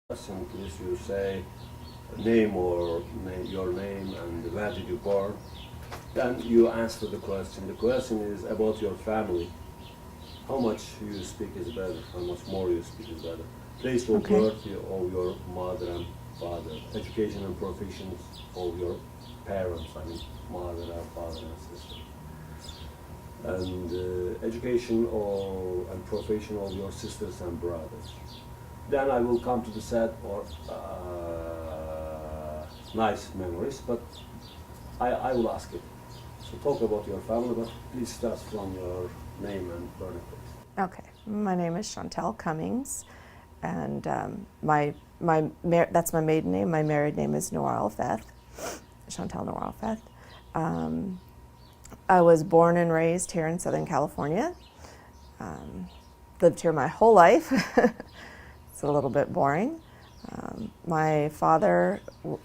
question, please you say name or your name and where did you born. Then you answer the question. The question is about your family. How much you speak is better, how much more you speak is better. Place of Okay. birth of your mother and father. Education and professions of your parents, I mean mother and father and sister. And education and profession of your sisters and brothers. Then I will come to the sad or nice memories, but I will ask it. So talk about your family, but please start from your name and birthplace. Okay. My name is Chantel Cummings, and that's my maiden name. My married name is Noor Alfeth, Chantel Noor Alfeth. I was born and raised here in Southern California. Lived here my whole life. It's a little bit boring. My father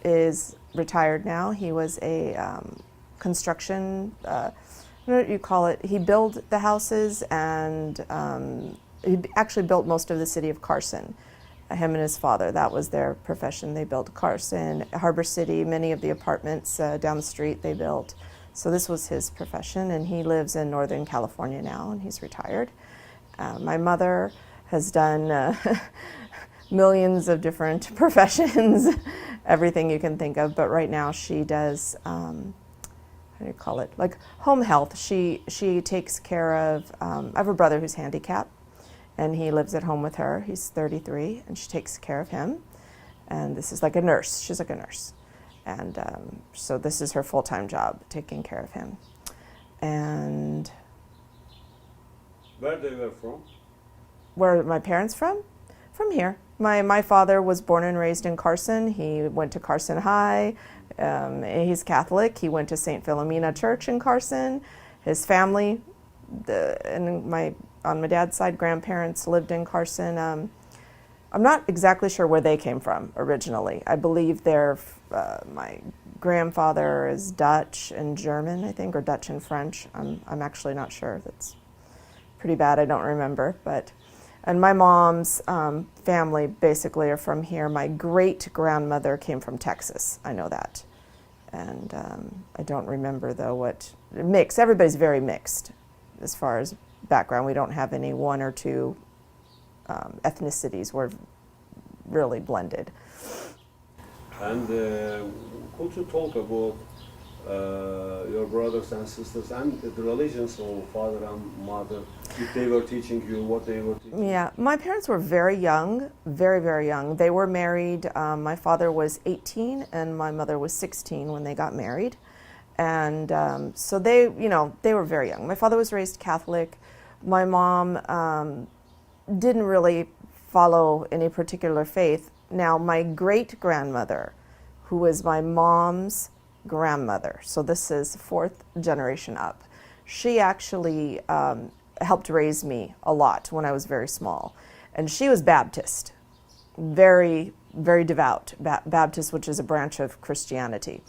is retired now. He was a construction, I don't know what you call it. He built the houses, and he actually built most of the city of Carson. Him and his father, that was their profession. They built Carson, Harbor City, many of the apartments down the street they built. So this was his profession, and he lives in Northern California now, and he's retired. My mother has done millions of different professions, everything you can think of, but right now she does, how do you call it, like home health. She takes care of, I have a brother who's handicapped, and he lives at home with her. He's 33, and she takes care of him. And this is like a nurse. She's like a nurse. And so this is her full-time job, taking care of him. And Where they were from? where are my parents from? From here. My father was born and raised in Carson. He went to Carson High. He's Catholic. He went to St. Philomena Church in Carson. His family, on my dad's side, grandparents lived in Carson. I'm not exactly sure where they came from originally. I believe my grandfather is Dutch and German, I think, or Dutch and French. I'm actually not sure. That's pretty bad. I don't remember. And my mom's family basically are from here. My great-grandmother came from Texas. I know that. And I don't remember, though, what mixed. Everybody's very mixed as far as background. We don't have any one or two ethnicities. We're really blended. And could you talk about your brothers and sisters and the religions of father and mother, if they were teaching you, what they were teaching? Yeah, my parents were very young, very, very young. They were married. My father was 18 and my mother was 16 when they got married. And so they were very young. My father was raised Catholic. My mom didn't really follow any particular faith. Now, my great-grandmother, who was my mom's grandmother, so this is fourth generation up, she actually helped raise me a lot when I was very small. And she was Baptist, very, very devout Baptist, which is a branch of Christianity.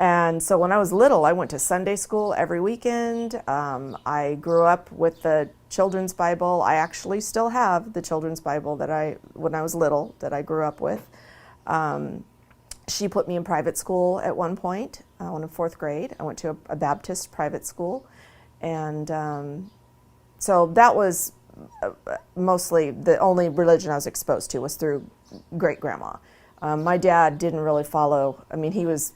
And so when I was little, I went to Sunday school every weekend. I grew up with the children's Bible. I actually still have the children's Bible when I was little, that I grew up with. She put me in private school at one point, in fourth grade. I went to a Baptist private school. And so that was mostly the only religion I was exposed to, was through great-grandma. My dad didn't really follow. I mean, he was,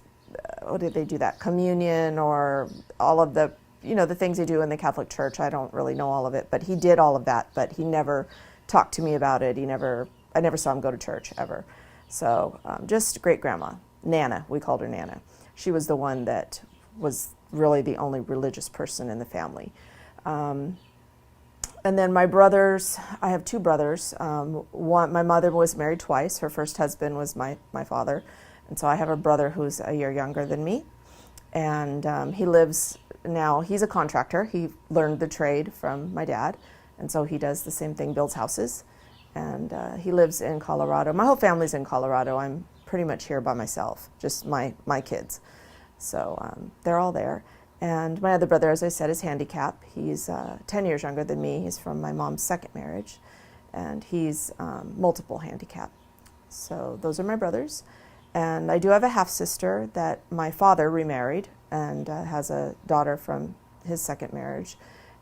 what did they do that? Communion or all of the, the things they do in the Catholic Church. I don't really know all of it, but he did all of that, but he never talked to me about it. I never saw him go to church ever. So just great-grandma, Nana, we called her Nana. She was the one that was really the only religious person in the family. And then my brothers, I have two brothers. My mother was married twice. Her first husband was my father. And so I have a brother who's a year younger than me. And he lives now, he's a contractor. He learned the trade from my dad. And so he does the same thing, builds houses. And he lives in Colorado. My whole family's in Colorado. I'm pretty much here by myself, just my kids. So they're all there. And my other brother, as I said, is handicapped. He's 10 years younger than me. He's from my mom's second marriage. And he's multiple handicap. So those are my brothers. And I do have a half-sister that my father remarried and has a daughter from his second marriage.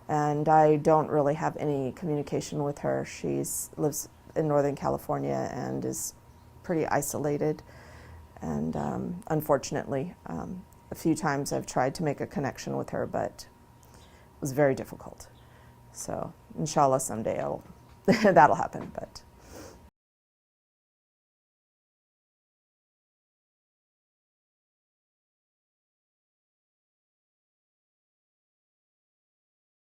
And I don't really have any communication with her. She lives in Northern California and is pretty isolated. And unfortunately, a few times I've tried to make a connection with her, but it was very difficult. So inshallah someday that'll happen. But